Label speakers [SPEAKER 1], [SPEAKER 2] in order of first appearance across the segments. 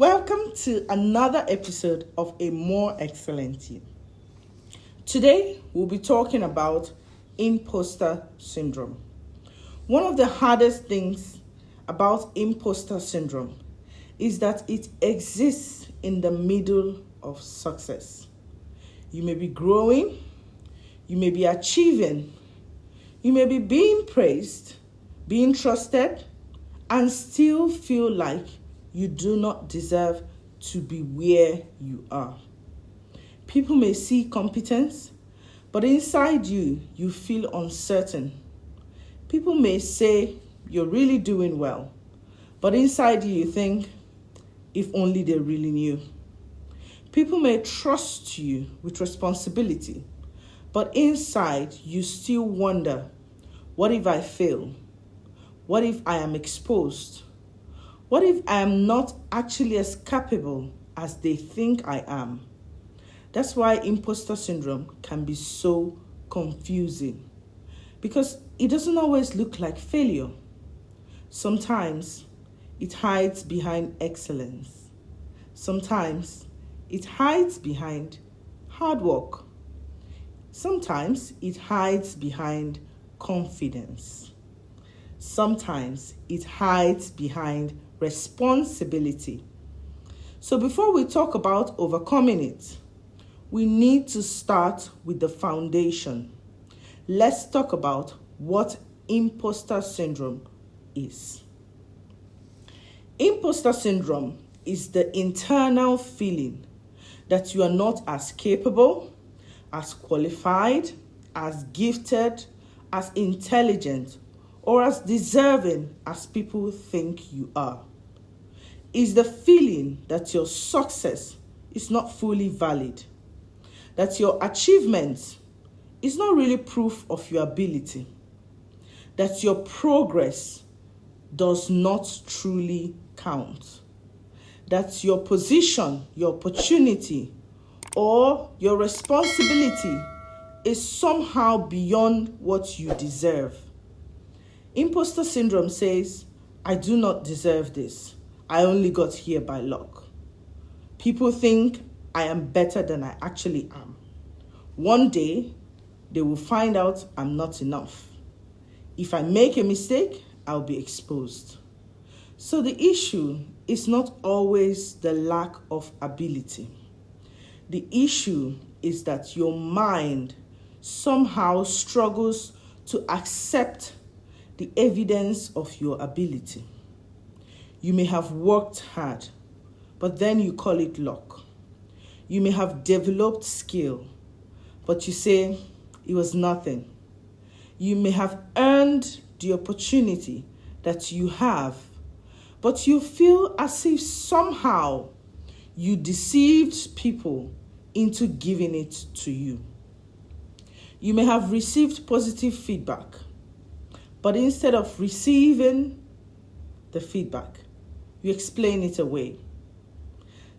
[SPEAKER 1] Welcome to another episode of A More Excellent You. Today, we'll be talking about imposter syndrome. One of the hardest things about imposter syndrome is that it exists in the middle of success. You may be growing, you may be achieving, you may be being praised, being trusted, and still feel like you do not deserve to be where you are. People may see competence, but inside you, you feel uncertain. People may say you're really doing well, but inside you think, if only they really knew. People may trust you with responsibility, but inside you still wonder, what if I fail? What if I am exposed? What if I am not actually as capable as they think I am? That's why imposter syndrome can be so confusing, because it doesn't always look like failure. Sometimes it hides behind excellence. Sometimes it hides behind hard work. Sometimes it hides behind confidence. Sometimes it hides behind responsibility. So before we talk about overcoming it, we need to start with the foundation. Let's talk about what imposter syndrome is. Imposter syndrome is the internal feeling that you are not as capable, as qualified, as gifted, as intelligent, or as deserving as people think you are. It's the feeling that your success is not fully valid, that your achievement is not really proof of your ability, that your progress does not truly count, that your position, your opportunity, or your responsibility is somehow beyond what you deserve. Imposter syndrome says, I do not deserve this. I only got here by luck. People think I am better than I actually am. One day, they will find out I'm not enough. If I make a mistake, I'll be exposed. So the issue is not always the lack of ability. The issue is that your mind somehow struggles to accept the evidence of your ability. You may have worked hard, but then you call it luck. You may have developed skill, but you say it was nothing. You may have earned the opportunity that you have, but you feel as if somehow you deceived people into giving it to you. You may have received positive feedback, but instead of receiving the feedback, you explain it away.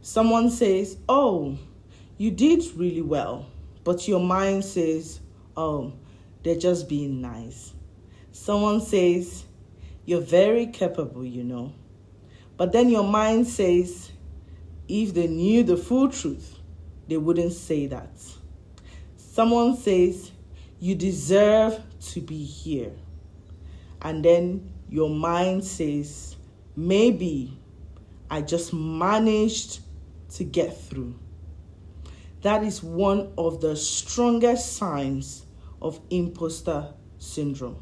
[SPEAKER 1] Someone says, oh, you did really well, but your mind says, oh, they're just being nice. Someone says, you're very capable, But then your mind says, if they knew the full truth, they wouldn't say that. Someone says, you deserve to be here. And then your mind says, maybe I just managed to get through. That is one of the strongest signs of imposter syndrome.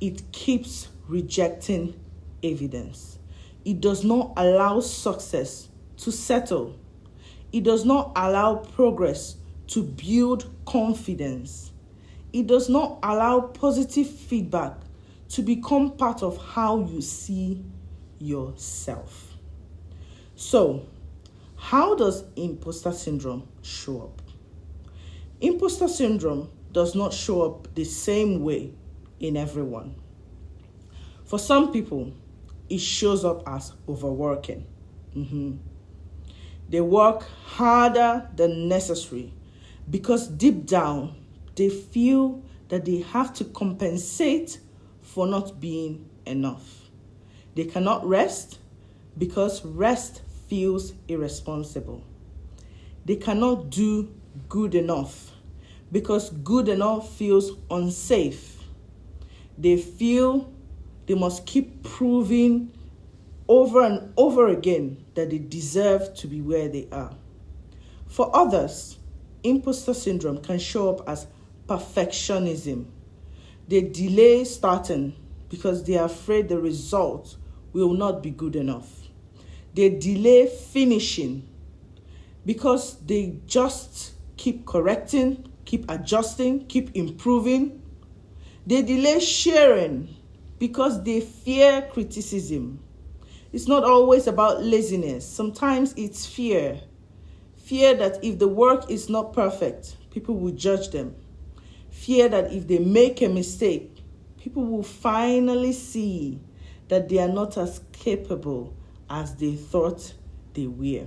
[SPEAKER 1] It keeps rejecting evidence. It does not allow success to settle. It does not allow progress to build confidence. It does not allow positive feedback to become part of how you see yourself. So, how does imposter syndrome show up? Imposter syndrome does not show up the same way in everyone. For some people, it shows up as overworking. They work harder than necessary because deep down, they feel that they have to compensate for not being enough. They cannot rest because rest feels irresponsible. They cannot do good enough because good enough feels unsafe. They feel they must keep proving over and over again that they deserve to be where they are. For others, imposter syndrome can show up as perfectionism. They delay starting because they are afraid the result will not be good enough. They delay finishing because they just keep correcting, keep adjusting, keep improving. They delay sharing because they fear criticism. It's not always about laziness. Sometimes it's fear. Fear that if the work is not perfect, people will judge them. Fear that if they make a mistake, people will finally see that they are not as capable as they thought they were.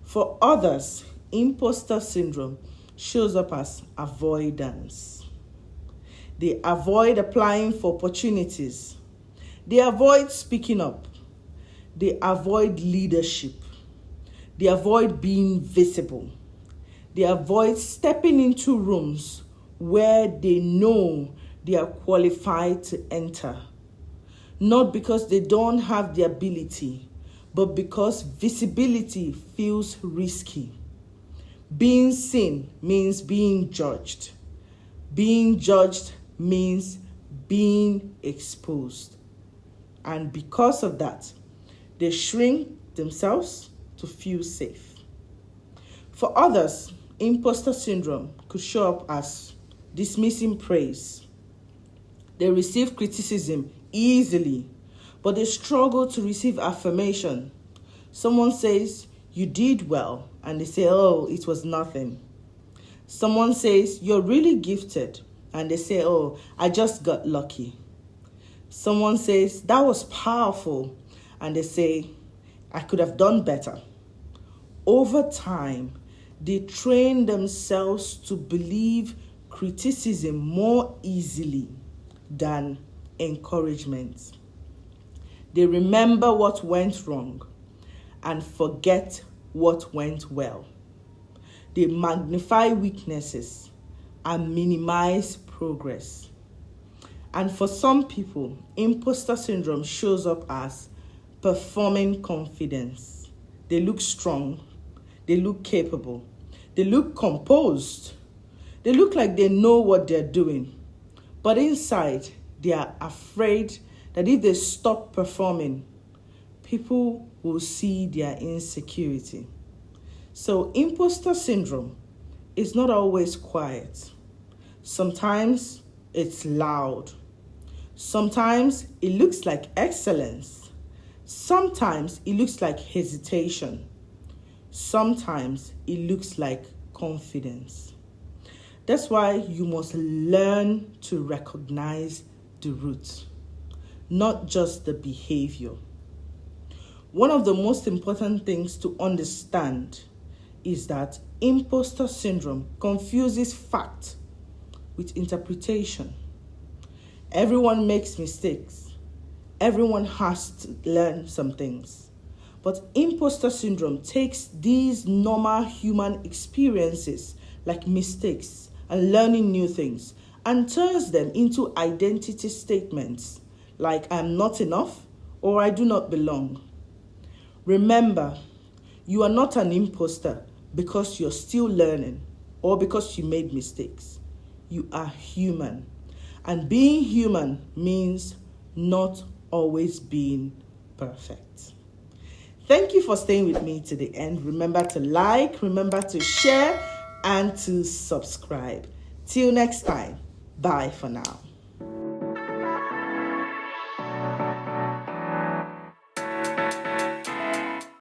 [SPEAKER 1] For others, imposter syndrome shows up as avoidance. They avoid applying for opportunities. They avoid speaking up. They avoid leadership. They avoid being visible. They avoid stepping into rooms where they know they are qualified to enter. Not because they don't have the ability, but because visibility feels risky. Being seen means being judged. Being judged means being exposed. And because of that, they shrink themselves to feel safe. For others, imposter syndrome could show up as dismissing praise. They receive criticism easily, but they struggle to receive affirmation. Someone says, "You did well," and they say, "Oh, it was nothing." Someone says, "You're really gifted," and they say, "Oh, I just got lucky." Someone says, "That was powerful," and they say, "I could have done better." Over time, they train themselves to believe criticism more easily than encouragement. They remember what went wrong and forget what went well. They magnify weaknesses and minimize progress. And for some people, imposter syndrome shows up as performing confidence. They look strong. They look capable. They look composed. They look like they know what they're doing. But inside, they are afraid that if they stop performing, people will see their insecurity. So imposter syndrome is not always quiet. Sometimes it's loud. Sometimes it looks like excellence. Sometimes it looks like hesitation. Sometimes it looks like confidence. That's why you must learn to recognize the root, not just the behavior. One of the most important things to understand is that imposter syndrome confuses fact with interpretation. Everyone makes mistakes. Everyone has to learn some things. But imposter syndrome takes these normal human experiences like mistakes and learning new things and turns them into identity statements like "I'm not enough" or "I do not belong." Remember, you are not an imposter because you're still learning or because you made mistakes. You are human. And being human means not always being perfect. Thank you for staying with me to the end. Remember to like, remember to share, and to subscribe. Till next time, bye for now.